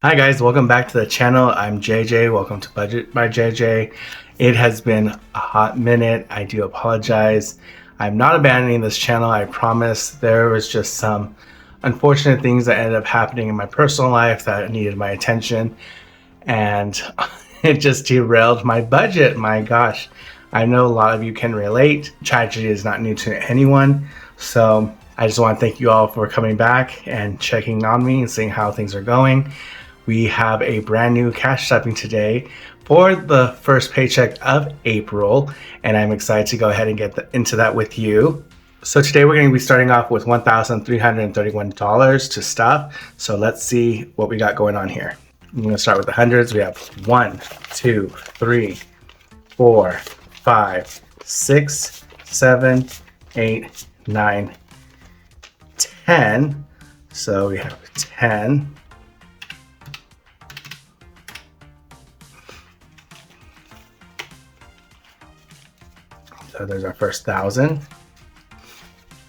Hi guys, welcome back to the channel. I'm JJ. Welcome to Budget by JJ. It has been a hot minute. I do apologize. I'm not abandoning this channel, I promise. There was just some unfortunate things that ended up happening in my personal life that needed my attention, and it just derailed my budget. My gosh, I know a lot of you can relate. Tragedy is not new to anyone, so I just want to thank you all for coming back and checking on me and seeing how things are going. We have a brand new cash strapping today for the first paycheck of April, and I'm excited to go ahead and get into that with you. So today we're going to be starting off with $1,331 to stuff. So let's see what we got going on here. I'm going to start with the hundreds. We have 1, 2, 3, 4, 5, 6, 7, 8, 9, 10. So we have 10. So there's our first 1,000.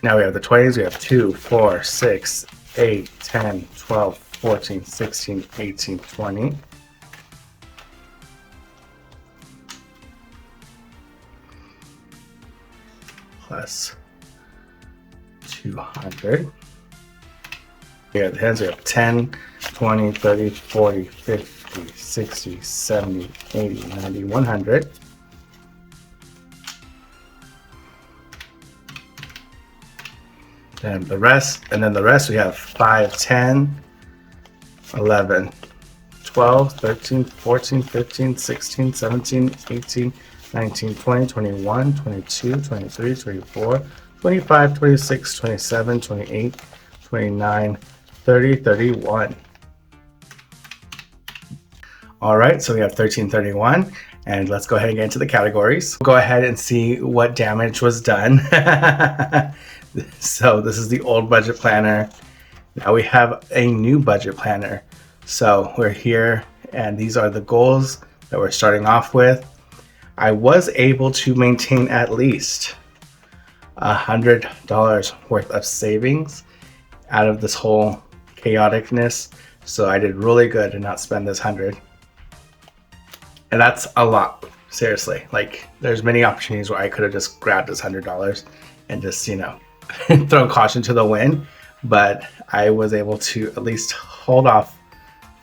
Now we have the 20s. We have 2, 4, 6, 8, 10, 12, 14, 16, 18, 20. Plus 200. We have the tens. We have 10, 20, 30, 40, 50, 60, 70, 80, 90, 100. And the rest, we have 5, 10, 11, 12, 13, 14, 15, 16, 17, 18, 19, 20, 21, 22, 23, 24, 25, 26, 27, 28, 29, 30, 31. All right, so we have 1331, and let's go ahead and get into the categories. We'll go ahead and see what damage was done. So this is the old budget planner. Now we have a new budget planner. So we're here, and these are the goals that we're starting off with. I was able to maintain at least $100 worth of savings out of this whole chaoticness. So I did really good to not spend this 100. And that's a lot, seriously. Like, there's many opportunities where I could have just grabbed this $100 and just, throw caution to the wind, but I was able to at least hold off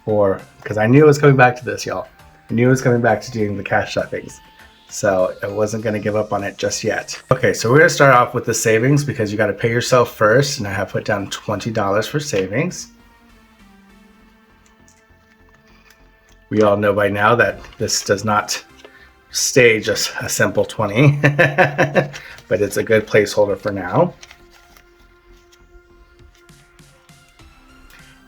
because I knew it was coming back to this, y'all. I knew it was coming back to doing the cash strappings. So I wasn't going to give up on it just yet. Okay, so we're going to start off with the savings because you got to pay yourself first, and I have put down $20 for savings. We all know by now that this does not stay just a simple 20, but it's a good placeholder for now.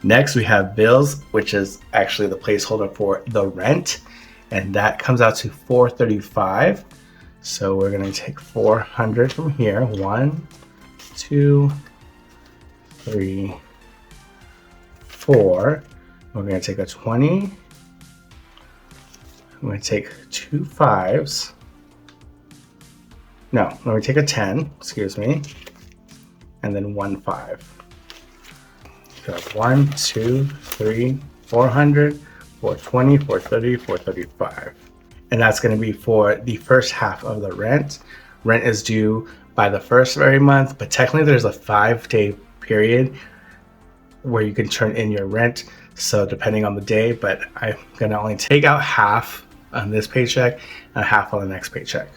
Next, we have bills, which is actually the placeholder for the rent, and that comes out to $435. So we're going to take 400 from here. 1, 2, 3, 4. We're going to take a 20. I'm going to take 2 5s. No, let me take a 10, excuse me, and then 1 5. So 1, 2, 3, 400, 420, 430, 435. And that's going to be for the first half of the rent. Rent is due by the first of every month, but technically there's a 5-day period where you can turn in your rent. So depending on the day, but I'm going to only take out half on this paycheck and half on the next paycheck.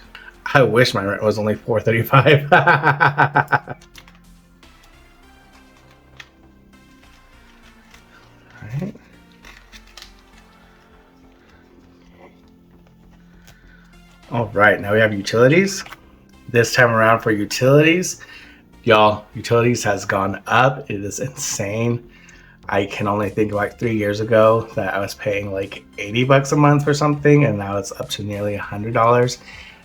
I wish my rent was only $435. Right. All right, now we have utilities. This time around for utilities, y'all, utilities has gone up. It is insane. I can only think like 3 years ago that I was paying like $80 a month for something, and now it's up to nearly $100.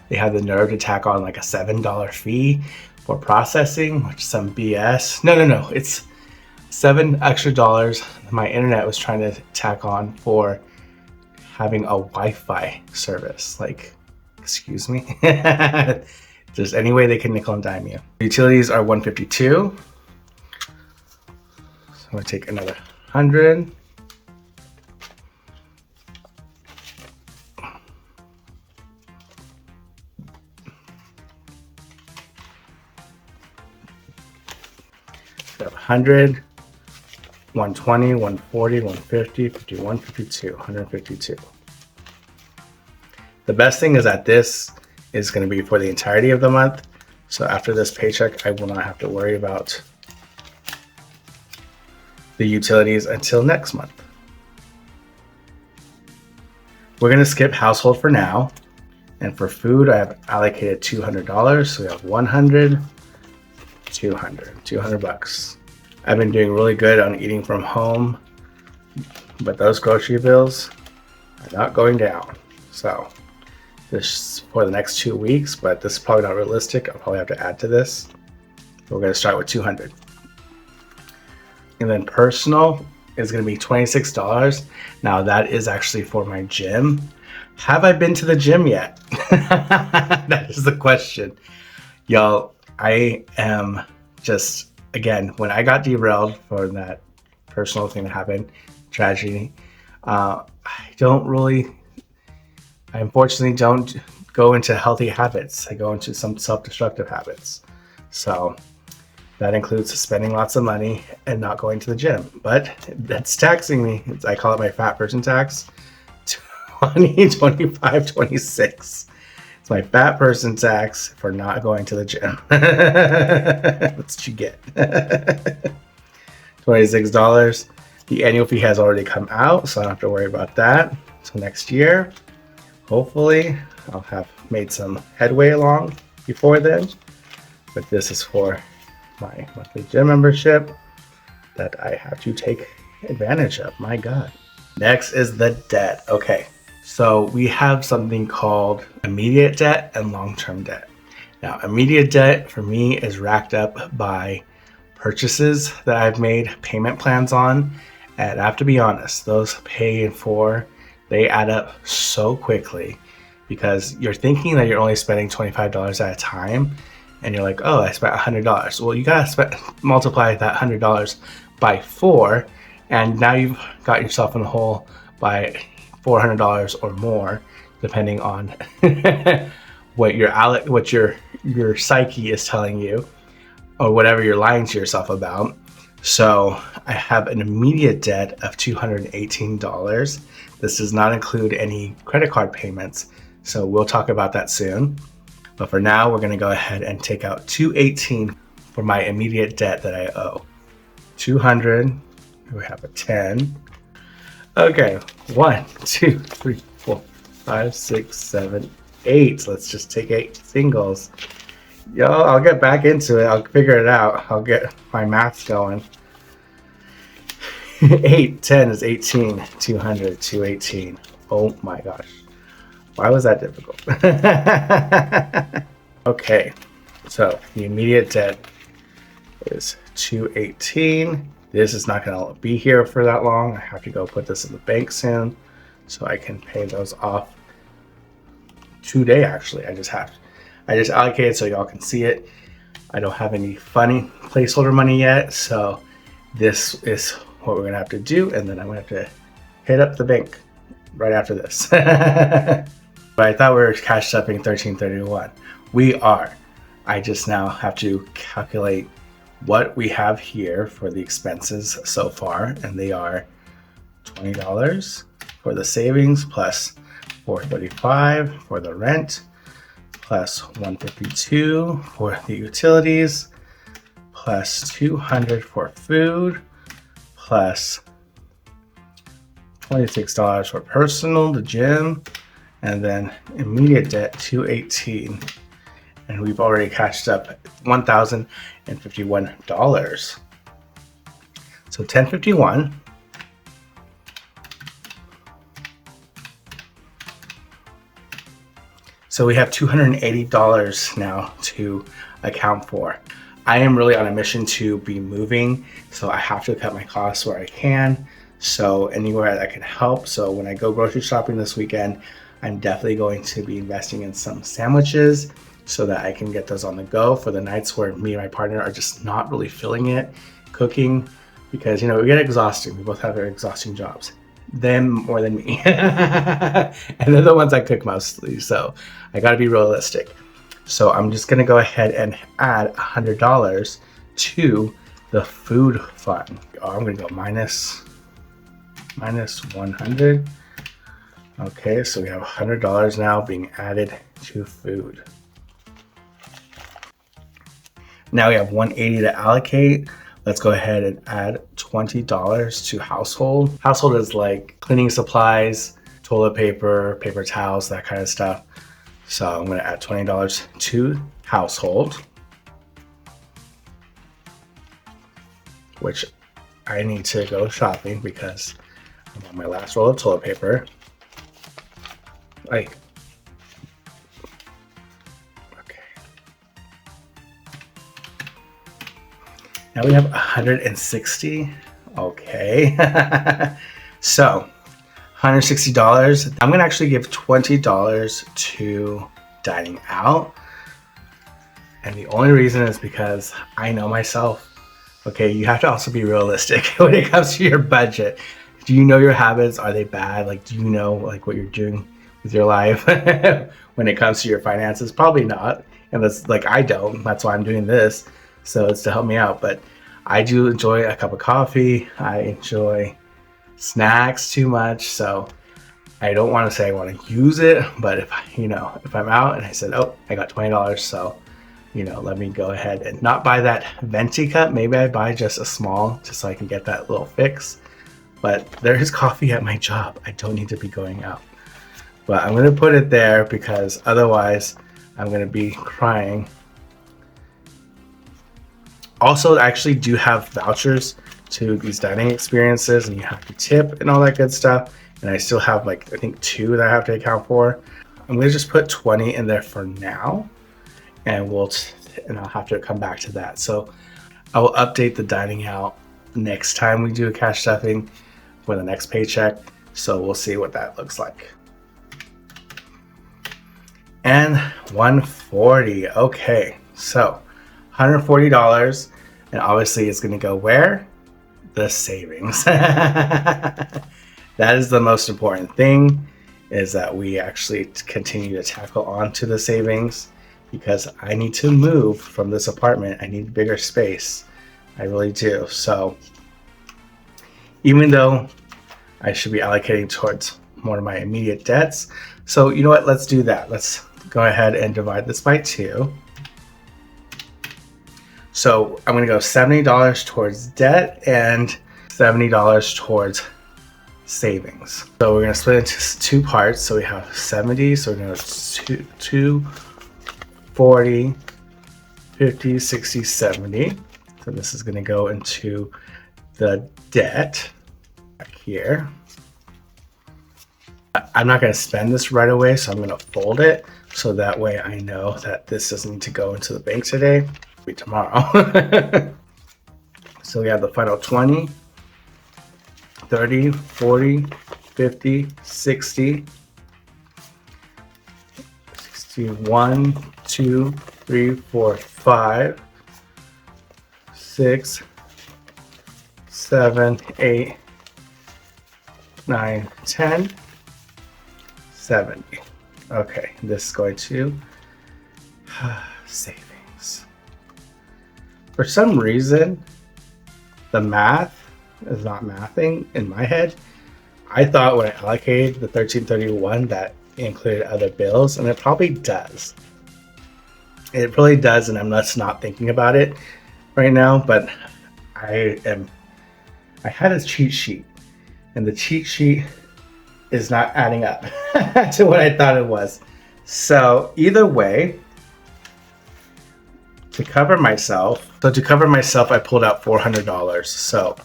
They have the nerve to tack on like a $7 fee for processing, which is some BS. No, it's $7 extra. My internet was trying to tack on for having a Wi-Fi service. Like, excuse me. There's any way they can nickel and dime you. Utilities are $152. So I'm gonna take another 100. We have 100, 120, 140, 150, 51, 52, 152. The best thing is that this is going to be for the entirety of the month. So after this paycheck, I will not have to worry about the utilities until next month. We're going to skip household for now. And for food, I have allocated $200. So we have 100, 200 bucks. I've been doing really good on eating from home, but those grocery bills are not going down. So this for the next 2 weeks, but this is probably not realistic. I'll probably have to add to this. We're going to start with 200. And then personal is going to be $26. Now that is actually for my gym. Have I been to the gym yet? That is the question. Y'all, I am just, again, when I got derailed for that personal thing that happened, tragedy, I unfortunately don't go into healthy habits. I go into some self-destructive habits. So that includes spending lots of money and not going to the gym. But that's taxing me. I call it my fat person tax. 20, 25, 26. It's my fat person tax for not going to the gym. That's what you get. $26. The annual fee has already come out, so I don't have to worry about that. So next year, hopefully, I'll have made some headway along before then. But this is for my monthly gym membership that I have to take advantage of. My God. Next is the debt. Okay. So we have something called immediate debt and long-term debt. Now, immediate debt for me is racked up by purchases that I've made payment plans on. And I have to be honest, those pay for, they add up so quickly because you're thinking that you're only spending $25 at a time. And you're like, oh, I spent $100. Well, you gotta multiply that $100 by 4. And now you've got yourself in the hole by $400 or more, depending on what your psyche is telling you, or whatever you're lying to yourself about. So I have an immediate debt of $218. This does not include any credit card payments, so we'll talk about that soon. But for now, we're going to go ahead and take out $218 for my immediate debt that I owe. $200. We have a 10. Okay, 1, 2, 3, 4, 5, 6, 7, 8. Let's just take 8 singles. Yo, I'll get back into it. I'll figure it out. I'll get my maths going. 8, 10 is 18. 200, 218. Oh my gosh. Why was that difficult? Okay, so the immediate debt is 218. This is not going to be here for that long. I have to go put this in the bank soon so I can pay those off today. Actually, I just allocated so y'all can see it. I don't have any funny placeholder money yet, so this is what we're going to have to do, and then I'm going to have to hit up the bank right after this. But I thought we were cash stuffing 1331. We are. I just now have to calculate what we have here for the expenses so far, and they are $20 for the savings plus $435 for the rent plus $152 for the utilities plus $200 for food plus $26 for personal, the gym, and then immediate debt $218. And we've already cashed up $1,051. So $1,051. So we have $280 now to account for. I am really on a mission to be moving, so I have to cut my costs where I can. So anywhere that can help. So when I go grocery shopping this weekend, I'm definitely going to be investing in some sandwiches so that I can get those on the go for the nights where me and my partner are just not really feeling it cooking, because we get exhausting. We both have very exhausting jobs. Them more than me. And they're the ones I cook mostly, so I got to be realistic. So I'm just going to go ahead and add $100 to the food fund. Oh, I'm gonna go minus 100. Okay, so we have $100 now being added to food. Now we have 180 to allocate. Let's go ahead and add $20 to household. Household is like cleaning supplies, toilet paper, paper towels, that kind of stuff. So I'm gonna add $20 to household, which I need to go shopping because I'm on my last roll of toilet paper. Like, okay. Now we have 160. Okay. So $160. I'm gonna actually give $20 to dining out. And the only reason is because I know myself. Okay, you have to also be realistic when it comes to your budget. Do you know your habits? Are they bad? Like, do you know like what you're doing with your life when it comes to your finances? Probably not. And that's like, I don't. That's why I'm doing this. So it's to help me out. But I do enjoy a cup of coffee. I enjoy snacks too much. So I don't want to say I want to use it. But if I'm out and I said, oh, I got $20. So, let me go ahead and not buy that venti cup. Maybe I buy just a small just so I can get that little fix. But there is coffee at my job. I don't need to be going out. But I'm going to put it there because otherwise I'm going to be crying. Also, I actually do have vouchers to these dining experiences and you have to tip and all that good stuff. And I still have I think 2 that I have to account for. I'm going to just put 20 in there for now and I'll have to come back to that. So I will update the dining out next time we do a cash stuffing for the next paycheck. So we'll see what that looks like. And 140. Okay, so $140, and obviously it's going to go where? The savings. That is the most important thing, is that we actually continue to tackle onto the savings, because I need to move from this apartment. I need bigger space. I really do. So even though I should be allocating towards more of my immediate debts, so you know what? Let's do that. Let's go ahead and divide this by 2. So I'm going to go $70 towards debt and $70 towards savings. So we're going to split it into 2 parts. So we have 70. So we're going to go 2, 40, 50, 60, 70. So this is going to go into the debt back here. I'm not going to spend this right away, so I'm going to fold it. So that way I know that this doesn't need to go into the bank today. It'll be tomorrow. So we have the final 20, 30, 40, 50, 60, 61, 2, 3, 4, 5, 6, 7, 8, 9, 10, 70. Okay, this is going to savings. For some reason, the math is not mathing in my head. I thought when I allocated the $1331 that it included other bills, and it probably does. It really does, and I'm just not thinking about it right now, but I had a cheat sheet, and the cheat sheet is not adding up to what I thought it was. So either way, to cover myself, I pulled out $400. So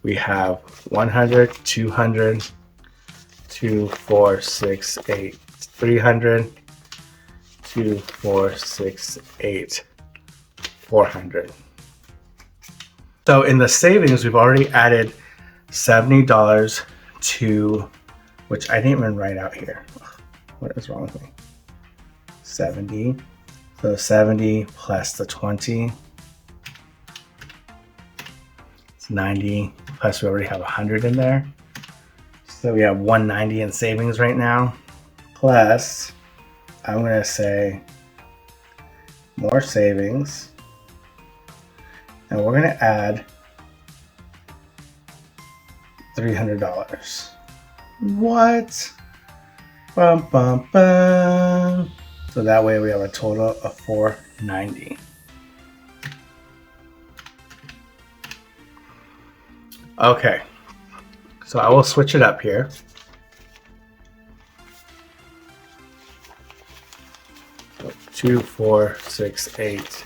we have 100, 200, 2, 4, 6, 8, 300, 2, 4, 6, 8, 400. So in the savings, we've already added $70 to, which I didn't even write out here. What is wrong with me? 70. So 70 plus the 20. It's 90. Plus we already have 100 in there. So we have 190 in savings right now. Plus, I'm going to say more savings. And we're going to add $300. What? Bum, bum, bum. So that way we have a total of $490. Okay, so I will switch it up here. So 2, 4, 6, 8,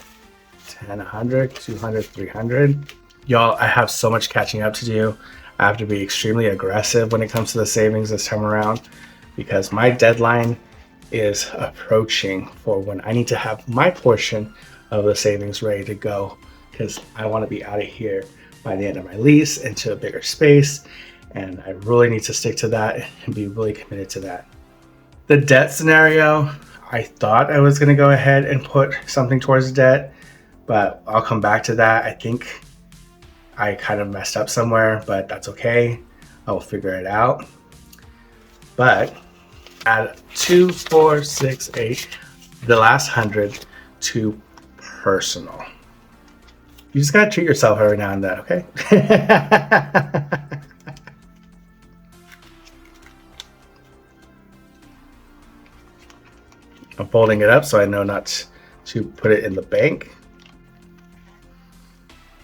10, 100, 200, 300. Y'all, I have so much catching up to do. I have to be extremely aggressive when it comes to the savings this time around because my deadline is approaching for when I need to have my portion of the savings ready to go because I want to be out of here by the end of my lease into a bigger space, and I really need to stick to that and be really committed to that. The debt scenario, I thought I was going to go ahead and put something towards debt, but I'll come back to that. I think I kind of messed up somewhere, but that's okay. I'll figure it out. But add 2, 4, 6, 8, the last 100 to personal. You just gotta treat yourself every now and then, okay? I'm folding it up so I know not to put it in the bank.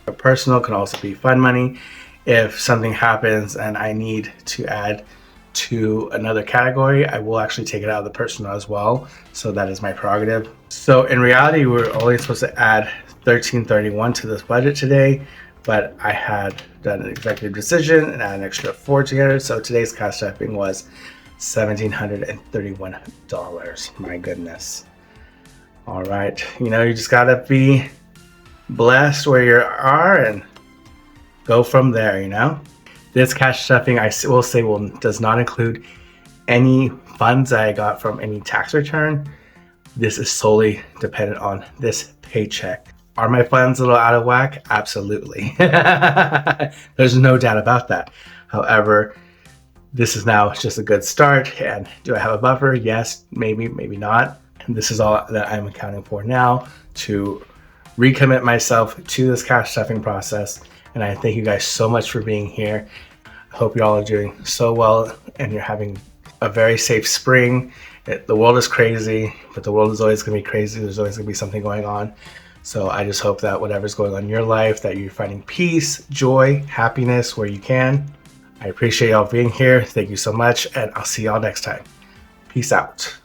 A personal can also be fund money. If something happens and I need to add to another category, I will actually take it out of the personal as well. So that is my prerogative. So in reality, we're only supposed to add $1331 to this budget today, but I had done an executive decision and add an extra $1,400. So today's cash stuffing was $1,731. My goodness. All right, you know, you just gotta be blessed where you are and go from there, you know. This cash stuffing, I will say, does not include any funds that I got from any tax return. This is solely dependent on this paycheck. Are my funds a little out of whack? Absolutely. There's no doubt about that. However, this is now just a good start. And do I have a buffer? Yes, maybe, maybe not. And this is all that I'm accounting for now to recommit myself to this cash stuffing process. And I thank you guys so much for being here. I hope you all are doing so well and you're having a very safe spring. The world is crazy, but the world is always going to be crazy. There's always going to be something going on. So I just hope that whatever's going on in your life, that you're finding peace, joy, happiness where you can. I appreciate y'all being here. Thank you so much, and I'll see y'all next time. Peace out.